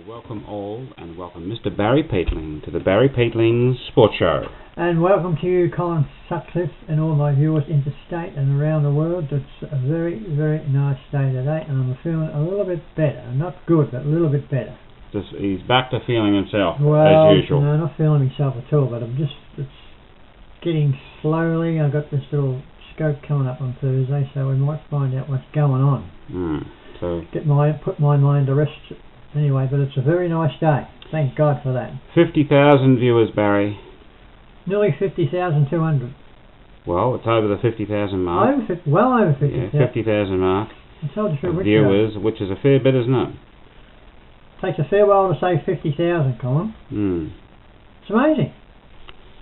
welcome all, and welcome Mr. Barry Peatling to the Barry Peatling Sports Show. And welcome to you, Colin Sutcliffe, and all my viewers interstate and around the world. It's a very, very nice day today, and I'm feeling a little bit better. Not good, but a little bit better. He's back to feeling himself, as usual. No, not feeling myself at all, but it's getting slowly. I've got this little scope coming up on Thursday, so we might find out what's going on. Put my mind to rest. Anyway, but it's a very nice day. Thank God for that. 50,000 viewers, Barry. Nearly 50,200. Well, it's over the 50,000 mark. Well over 50,000. Yeah, 50,000 mark. Viewers, which is a fair bit, isn't it? Takes a fair while to say 50,000, Colin. It's amazing.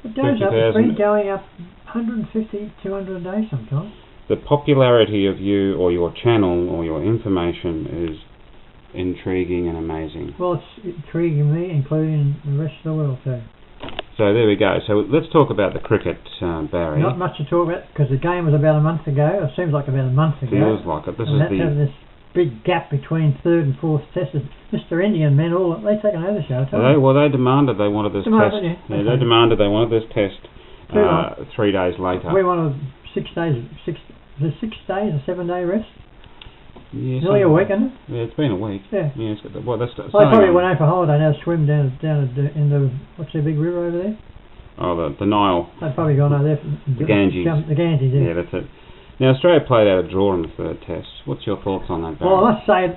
It goes up. It's been going up 150, 200 a day sometimes. The popularity of you or your channel or your information is intriguing and amazing. Well, it's intriguing me, including the rest of the world too. So there we go. So let's talk about the cricket, Barry. Not much to talk about because the game was about a month ago. It seems like about a month ago. Feels like it. This big gap between third and fourth test. Mr. Indian men they've taken over the show. They demanded they wanted this test. Yeah, they demanded they wanted this test 3 days later. We wanted 6 days. 6 days, a 7-day rest. Yeah, nearly a week, isn't it? Yeah, it's been a week. Yeah. That's I probably went out for holiday now, swim down in the what's the big river over there? Oh, the Nile. They've probably gone over there. The Ganges. The Ganges, yeah. Yeah, that's it. Now, Australia played out a draw in the third test. What's your thoughts on that, Barry? Well, I must say,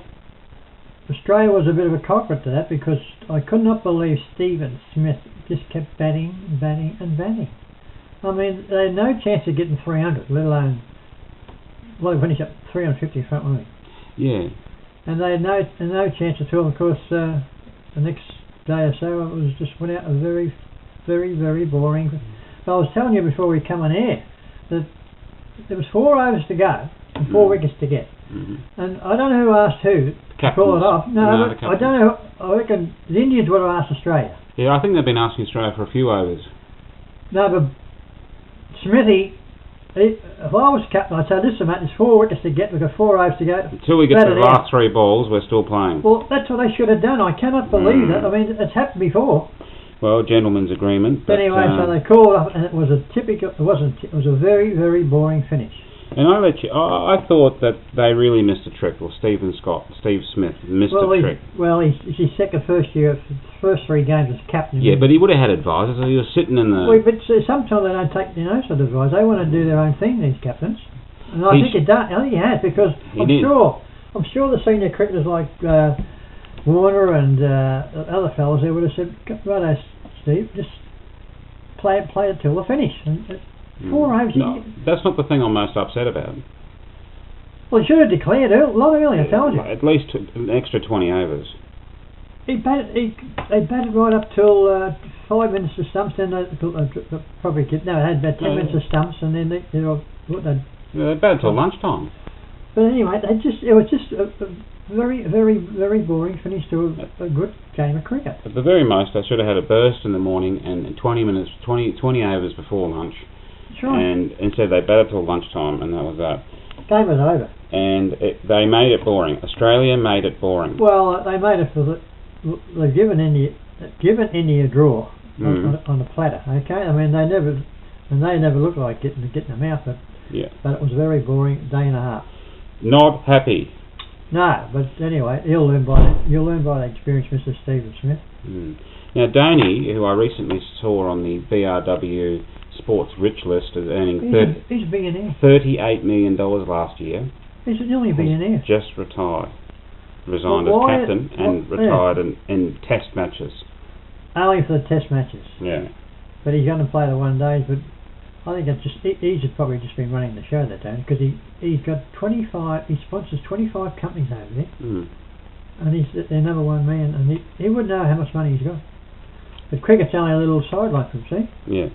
Australia was a bit of a culprit to that because I could not believe Steven Smith just kept batting. I mean, they had no chance of getting 300, let alone, they finished up 350 front, weren't they? Yeah. And they had no chance at all. Of course, the next day or so, it was just went out a very, very, very boring. But I was telling you before we come on air that there was 4 overs to go and 4 wickets to get. And I don't know who asked who to call it off. No, but I don't know. I reckon the Indians would have asked Australia. Yeah, I think they've been asking Australia for a few overs. No, but Smithy, if I was captain, I'd say, listen, mate, there's 4 wickets to get, we've got 4 overs to go. Until we get to the last 3 balls, we're still playing. Well, that's what they should have done. I cannot believe that. I mean, it's happened before. Well, gentleman's agreement. But anyway, so they called up, and it was a very, very boring finish. And I thought that they really missed a trick, or Steve Smith missed a trick. Well, he's his first 3 games as captain. Yeah, but he would have had advisors. He was sitting in the... Well, but sometimes they don't take notice of advice. They want to do their own thing, these captains. And I think he has, because I'm sure the senior cricketers like Warner and other fellas there would have said, right, Steve, just play it till the finish. 4 overs. No, that's not the thing I'm most upset about. Well, he should have declared a lot earlier, I told you. At least an extra 20 overs. They batted right up till 5 minutes to stumps, then they had about 10 minutes to stumps, and then they batted till lunchtime. But anyway, it was just a very, very, very boring finish to a good game of cricket. At the very most, they should have had a burst in the morning and 20 overs before lunch. Right. And instead they batted till lunchtime, and that was that. Game was over. And they made it boring. Australia made it boring. Well, they made it they've given India a draw on the platter. Okay, I mean they never looked like getting them out, but it was a very boring day and a half. Not happy. No, but anyway, you'll learn by the experience, Mr. Steven Smith. Now, Dhoni, who I recently saw on the BRW Sports Rich List, is earning he's a billionaire. $38 million last year. He's nearly a billionaire. Just retired. Resigned as captain and retired in test matches. Only for the test matches. Yeah. But he's going to play the 1 days, but I think he's probably just been running the show that day, because he's got 25, he sponsors 25 companies over there, and he's their number 1 man, and he wouldn't know how much money he's got. But cricket's only a little sideline for him, see? Yeah.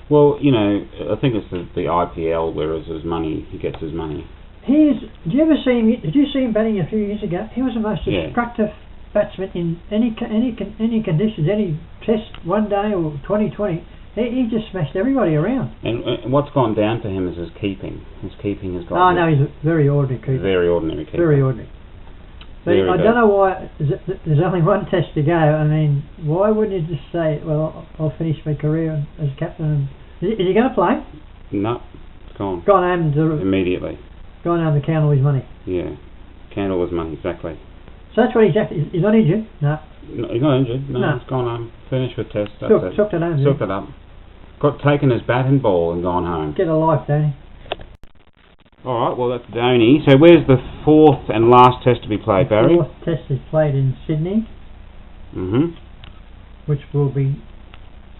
Well, I think it's the IPL, whereas he gets his money. Did you see him batting a few years ago? He was the most destructive batsman in any conditions, any test, 1 day or 2020. He just smashed everybody around. And what's gone down to him is his keeping. His keeping has gone... Oh, no, he's a very ordinary keeper. Very ordinary keeper. Very ordinary. But I don't know why. There's only one test to go. I mean, why wouldn't you just say, "Well, I'll finish my career as captain"? Is he going to play? No, it's gone. Gone home Immediately. Gone home to count all his money. Yeah, count all his money, exactly. So that's what he's not injured. No. He's not injured. No, he's gone home. Finished with test. Sucked it home. Sucked it up. Got taken his bat and ball and gone home. Get a life, Danny. Alright, well that's Donny. So where's the fourth and last test to be played, Barry? The fourth test is played in Sydney. Which will be,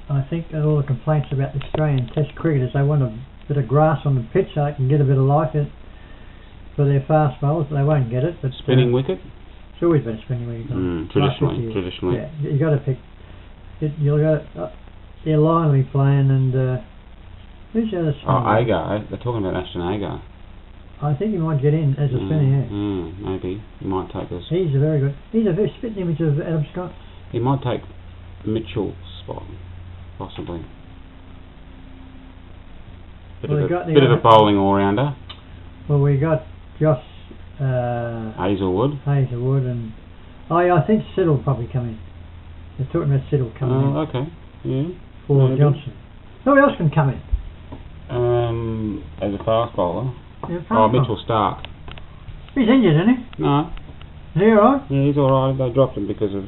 I think, all the complaints about the Australian Test cricketers. They want a bit of grass on the pitch so they can get a bit of life in for their fast bowlers, but they won't get it. But spinning wicket? It's always been a spinning wicket. Traditionally. Yeah, you got to pick. You'll got Air Line will be playing, and who's the other spinner? Oh, Agar. They're talking about Ashton Agar. I think he might get in as a spinner, maybe. He might take us. He's a very good. He's a very spitting image of Adam Scott. He might take Mitchell's spot, possibly. Bit of a bowling all-rounder. Well, we got Josh Hazelwood, and I think Sid will probably come in. They're talking about Sid will come in. Oh, okay. Yeah. For maybe. Johnson. Who else can come in? As a fast bowler. Yeah, Mitchell Stark. He's injured, isn't he? No. Is he alright? Yeah, he's alright. They dropped him because of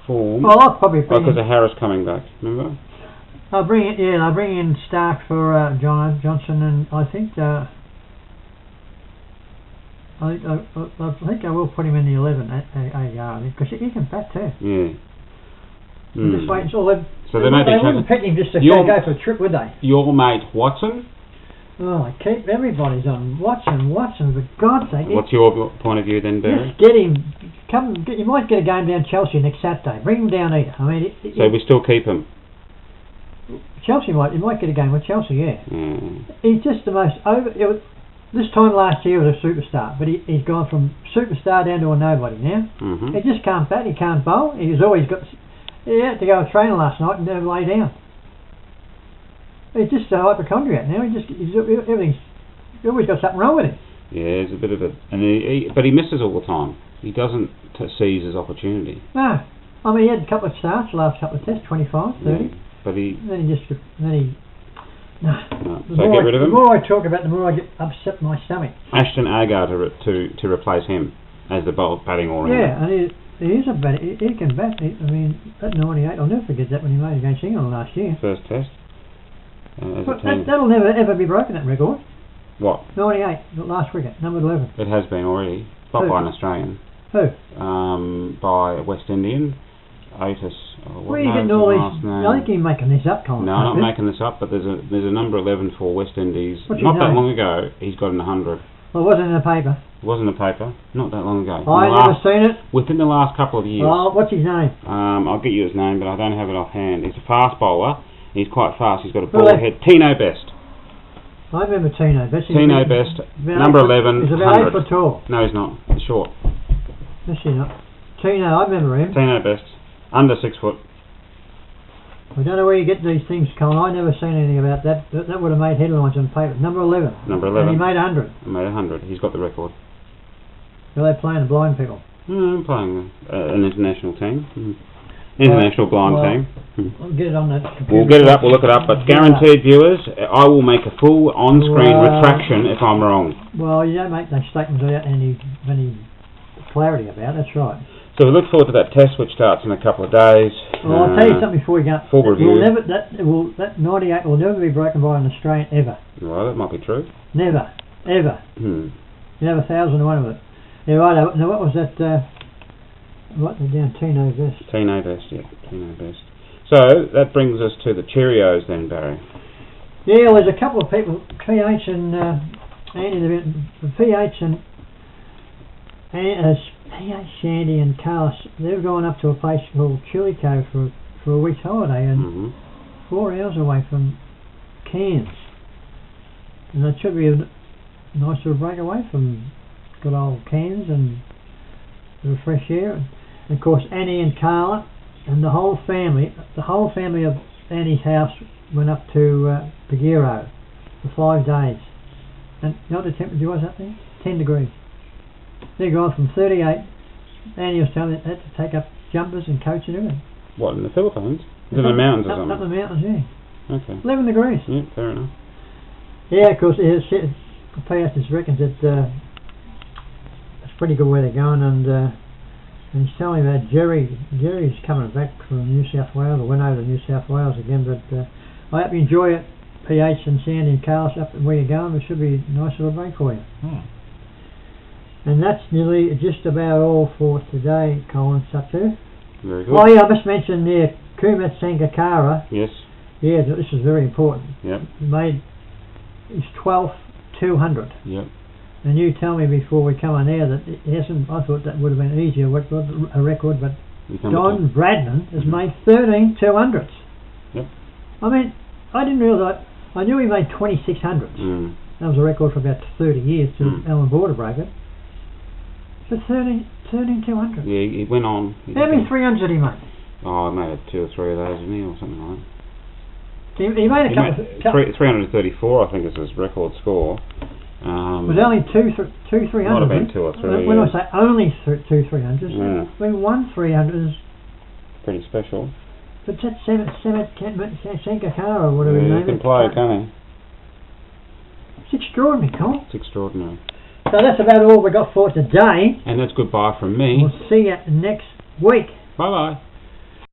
form. Well, I'll probably bring because of Harris coming back, remember? I'll bring in Stark for Johnson, and I think I will put him in the 11 because he can bat too. Yeah. Just wait until they wouldn't pick him just to go for a trip, would they? Your mate Watson? Oh, I keep everybody's on Watson, for God's sake. What's your point of view then, Barry? Just get him. You might get a game down Chelsea next Saturday. Bring him down here. I mean, so we still keep him. Chelsea you might get a game with Chelsea, yeah. He's just the most this time last year was a superstar, but he's gone from superstar down to a nobody now. He just can't bat. He can't bowl. He had to go to training last night and never lay down. He's just a hypochondriac now. He's always got something wrong with him. Yeah, he's a bit of but he misses all the time. He doesn't seize his opportunity. No, I mean he had a couple of starts, last couple of tests, 25, 30. Yeah, but So get rid of him. The more I talk about, the more I get upset my stomach. Ashton Agar to replace him as the batting all-rounder. Yeah, and he is a bat. He can bat. I mean, at 98, I'll never forget that when he made against England last year. First test. That'll never ever be broken, that record. What? 98, the last wicket, number 11. It has been already. Not by an Australian. Who? By a West Indian. Otis. Where are you getting all these? I think you're making this up, Colin. No, I'm not making this up, but there's a number 11 for West Indies. What's not that long ago, he's got in 100. Well, it wasn't in the paper. It wasn't in the paper. Not that long ago. I've never seen it. Within the last couple of years. Oh, what's his name? I'll get you his name, but I don't have it offhand. He's a fast bowler. He's quite fast. He's got a ball head. Tino Best. I remember Tino Best. Tino Best, number 11. He's about 8 foot tall. No, he's not. He's short. Yes, he's not. Tino, I remember him. Tino Best, under 6 foot. I don't know where you get these things, Colin. I never seen anything about that. That would have made headlines on paper. Number 11. Number 11. And he made 100. He made 100. He's got the record. Are they playing the blind people? I'm playing an international team. International blind team. We'll get it on that computer. We'll get it up, we'll look it up, but guaranteed viewers, I will make a full on-screen retraction if I'm wrong. Well, you don't make those statements without any clarity about it, that's right. So we look forward to that test which starts in a couple of days. Well, I'll tell you something before we go. Full review. That 98 will never be broken by an Australian ever. Well, that might be true. Never. Ever. You have 1,001 of it. Yeah, right. Now what was that? What they're down, Tino Best. Tino Best, yeah, Tino Best. So that brings us to the Cheerios then, Barry. Yeah, well, there's a couple of people, PH and Andy, PH and PH, Shandy and Carlos. They've gone up to a place called Chillico for a week's holiday, and 4 hours away from Cairns. And that should be a nice little break away from good old Cairns and the fresh air. And of course, Annie and Carla and the whole family of Annie's house went up to Pagero for 5 days. And you know what the temperature was up there? 10 degrees. They've gone from 38 Andy was telling me they had to take up jumpers and coats and everything. What, in the Philippines? Is it in the mountains or Up something? the mountains, yeah. Okay. 11 degrees. Yeah, fair enough. Yeah, of course, Piastis reckons that it's pretty good where they're going, and he's telling me about Jerry's coming back from New South Wales, or went over to New South Wales again, but I hope you enjoy it, PH and Sandy and Carlos, up where you're going. It should be a nice little break for you. And that's nearly just about all for today, Colin Satu. Very good. Oh yeah, I must mention there, Kumat Sangakkara. Yes. Yeah, this is very important. Yep. He made his 12th 200. Yep. And you tell me before we come on air that it hasn't. I thought that would have been easier, a record, but Don Bradman has made 13 200s. Yep. I mean, I didn't realise. I knew he made 2600s. That was a record for about 30 years till Alan Border broke it. So 13 200s. Yeah, he went on. How many 300s did he make? Oh, he made 2 or 3 of those, didn't he, or something like that. He made a couple. 334, I think, is his record score. It was only two 300s. Might have been 2 or 3. When I say only 2 300s, yeah. I mean 1 300 is pretty special. But that Sangakkara, whatever his Yeah, name he can play, can't he? It's extraordinary, Colin. It's extraordinary. So that's about all we got for today. And that's goodbye from me. We'll see you next week. Bye bye.